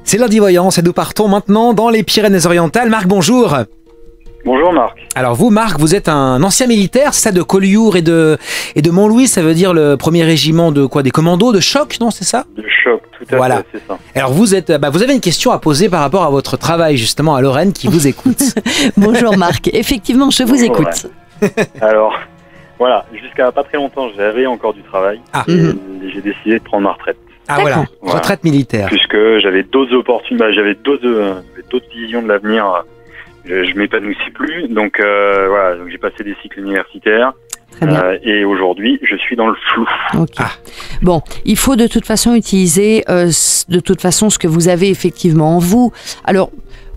C'est lundi Voyance et nous partons maintenant dans les Pyrénées-Orientales. Marc, bonjour. Bonjour Marc. Alors vous, Marc, vous êtes un ancien militaire, c'est ça, de Collioure et de Montlouis, ça veut dire le premier régiment de quoi, des commandos, de choc, non, c'est ça? De choc, tout à fait, c'est ça. Alors vous avez une question à poser par rapport à votre travail justement à Lorraine qui vous écoute. Bonjour Marc, effectivement je vous écoute. Alors voilà, jusqu'à pas très longtemps j'avais encore du travail et j'ai décidé de prendre ma retraite. Ah voilà, retraite militaire. Puisque j'avais d'autres opportunités, j'avais d'autres visions de l'avenir. Je m'épanouissais plus, donc voilà, donc j'ai passé des cycles universitaires et aujourd'hui je suis dans le flou. Okay. Bon, il faut de toute façon utiliser de toute façon ce que vous avez effectivement en vous. Alors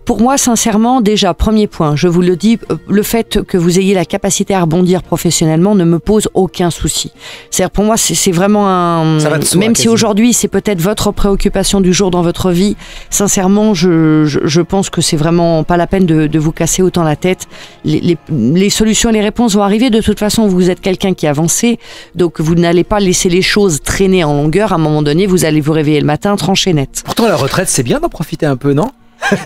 pour moi, sincèrement, déjà, premier point, je vous le dis, le fait que vous ayez la capacité à rebondir professionnellement ne me pose aucun souci. C'est-à-dire, pour moi, c'est vraiment un... Ça va de soi, même si aujourd'hui, c'est peut-être votre préoccupation du jour dans votre vie, sincèrement, je pense que c'est vraiment pas la peine de vous casser autant la tête. Les solutions et les réponses vont arriver. De toute façon, vous êtes quelqu'un qui est avancé, donc vous n'allez pas laisser les choses traîner en longueur. À un moment donné, vous allez vous réveiller le matin, trancher net. Pourtant, la retraite, c'est bien d'en profiter un peu, non ?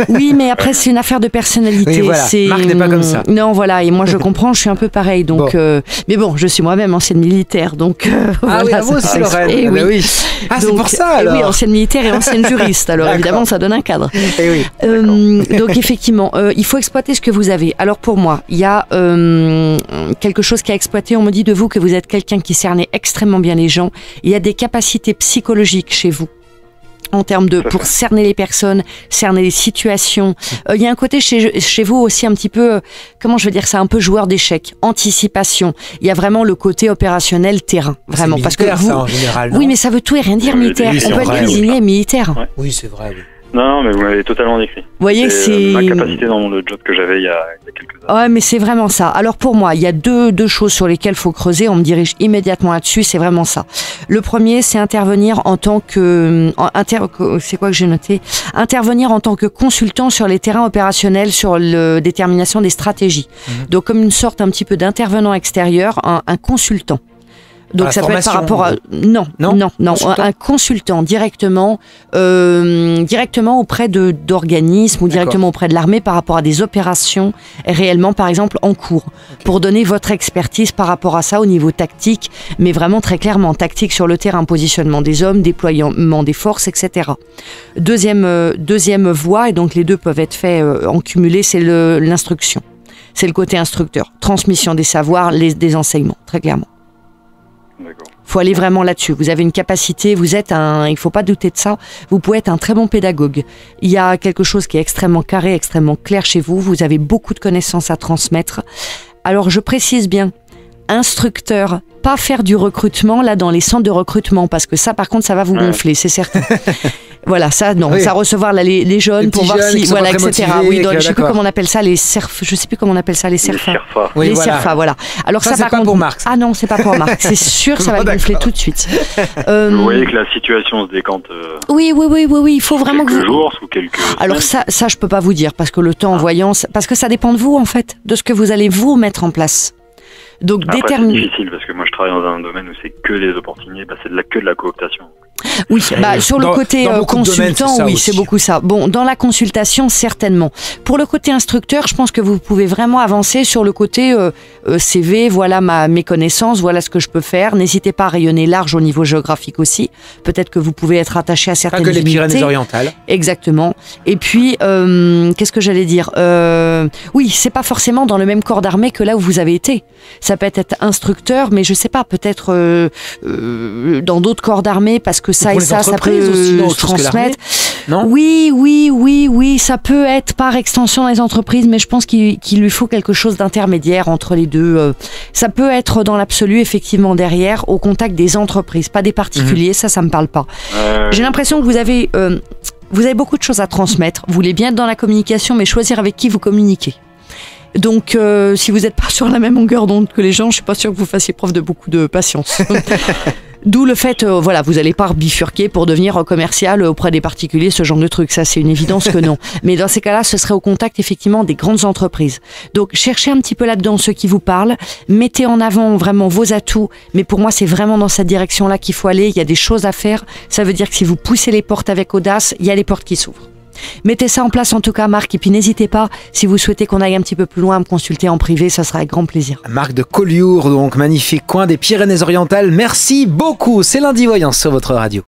Oui, mais après c'est une affaire de personnalité. Oui, voilà. Marc n'est pas comme ça. Non, voilà, et moi je comprends, je suis un peu pareil. Donc, mais bon, je suis moi-même ancienne militaire, donc. Voilà, oui, vous aussi, Lorraine. Et oui. Oui. Ah, c'est pour ça alors. Oui, ancienne militaire et ancienne juriste. Alors évidemment, ça donne un cadre. Et oui. Donc effectivement, il faut exploiter ce que vous avez. Alors pour moi, il y a quelque chose qui a exploité. On me dit de vous que vous êtes quelqu'un qui cernait extrêmement bien les gens. Il y a des capacités psychologiques chez vous. En termes de pour cerner les personnes, cerner les situations. Il y a un côté chez vous aussi un petit peu, comment je veux dire ça, un peu joueur d'échecs, anticipation. Il y a vraiment le côté opérationnel terrain, vraiment. Parce que vous, ça, en général, oui, mais ça veut tout et rien dire militaire. Oui, on peut être cuisinier militaire. Ouais. Oui, c'est vrai. Oui. Non, mais vous m'avez totalement décrit. Vous voyez, c'est ma capacité dans le job que j'avais il y a quelques années. Ouais, mais c'est vraiment ça. Alors pour moi, il y a deux choses sur lesquelles il faut creuser. On me dirige immédiatement là-dessus. C'est vraiment ça. Le premier, c'est intervenir en tant que c'est quoi que j'ai noté ? Intervenir en tant que consultant sur les terrains opérationnels, sur la détermination des stratégies. Donc comme une sorte un petit peu d'intervenant extérieur, un consultant. Donc ça peut être par rapport à non, un consultant directement auprès d'organismes ou directement auprès de l'armée par rapport à des opérations réellement par exemple en cours pour donner votre expertise par rapport à ça au niveau tactique, mais vraiment très clairement tactique sur le terrain, positionnement des hommes, déploiement des forces, etc. Deuxième voie, et donc les deux peuvent être faits en cumulé, c'est l'instruction, c'est le côté instructeur, transmission des savoirs, des enseignements, très clairement. Faut aller vraiment là-dessus. Vous avez une capacité, il faut pas douter de ça. Vous pouvez être un très bon pédagogue. Il y a quelque chose qui est extrêmement carré, extrêmement clair chez vous. Vous avez beaucoup de connaissances à transmettre. Alors, je précise bien, instructeur, pas faire du recrutement là dans les centres de recrutement parce que ça, par contre, ça va vous gonfler, c'est certain. Voilà, ça, non. Oui. Ça, recevoir là, les jeunes pour voir si, voilà, etc. Oui, donc, je sais plus comment on appelle ça, les serfs. Je sais plus comment on appelle ça, les serfs. Oui, les serfs, voilà. Alors ça, par contre, pour Marc. Ah non, c'est pas pour Marc. C'est sûr, ça va gonfler tout de suite. Vous voyez que la situation se décante. Oui. Il faut vraiment que vous. Quelques jours, sous quelques. Alors ça, je peux pas vous dire parce que le temps en voyance, parce que ça dépend de vous en fait, de ce que vous allez vous mettre en place. Donc c'est difficile parce que moi je travaille dans un domaine où c'est que des opportunités, c'est que de la cooptation. Oui, sur le côté consultant, oui, c'est beaucoup ça. Bon, dans la consultation, certainement. Pour le côté instructeur, je pense que vous pouvez vraiment avancer sur le côté CV, voilà mes connaissances, voilà ce que je peux faire. N'hésitez pas à rayonner large au niveau géographique aussi. Peut-être que vous pouvez être attaché à certaines unités. Pas que les Pyrénées-Orientales. Exactement. Et puis, qu'est-ce que j'allais dire oui, c'est pas forcément dans le même corps d'armée que là où vous avez été. Ça peut être instructeur, mais je sais pas, peut-être dans d'autres corps d'armée, parce que ça et ça peut aussi, se transmettre. Non ? Oui, ça peut être par extension dans les entreprises, mais je pense qu'il lui faut quelque chose d'intermédiaire entre les deux. Ça peut être dans l'absolu, effectivement, derrière, au contact des entreprises, pas des particuliers, ça me parle pas. J'ai l'impression que vous avez beaucoup de choses à transmettre. Vous voulez bien être dans la communication, mais choisir avec qui vous communiquez. Donc, si vous n'êtes pas sur la même longueur d'onde que les gens, je suis pas sûre que vous fassiez preuve de beaucoup de patience. D'où le fait, vous n'allez pas bifurquer pour devenir commercial auprès des particuliers, ce genre de truc. Ça, c'est une évidence que non. Mais dans ces cas-là, ce serait au contact, effectivement, des grandes entreprises. Donc, cherchez un petit peu là-dedans ceux qui vous parlent. Mettez en avant vraiment vos atouts. Mais pour moi, c'est vraiment dans cette direction-là qu'il faut aller. Il y a des choses à faire. Ça veut dire que si vous poussez les portes avec audace, il y a les portes qui s'ouvrent. Mettez ça en place en tout cas, Marc, et puis n'hésitez pas, si vous souhaitez qu'on aille un petit peu plus loin, à me consulter en privé, ça sera avec grand plaisir. Marc de Collioure, donc magnifique coin des Pyrénées-Orientales. Merci beaucoup. C'est Lundi Voyance sur votre radio.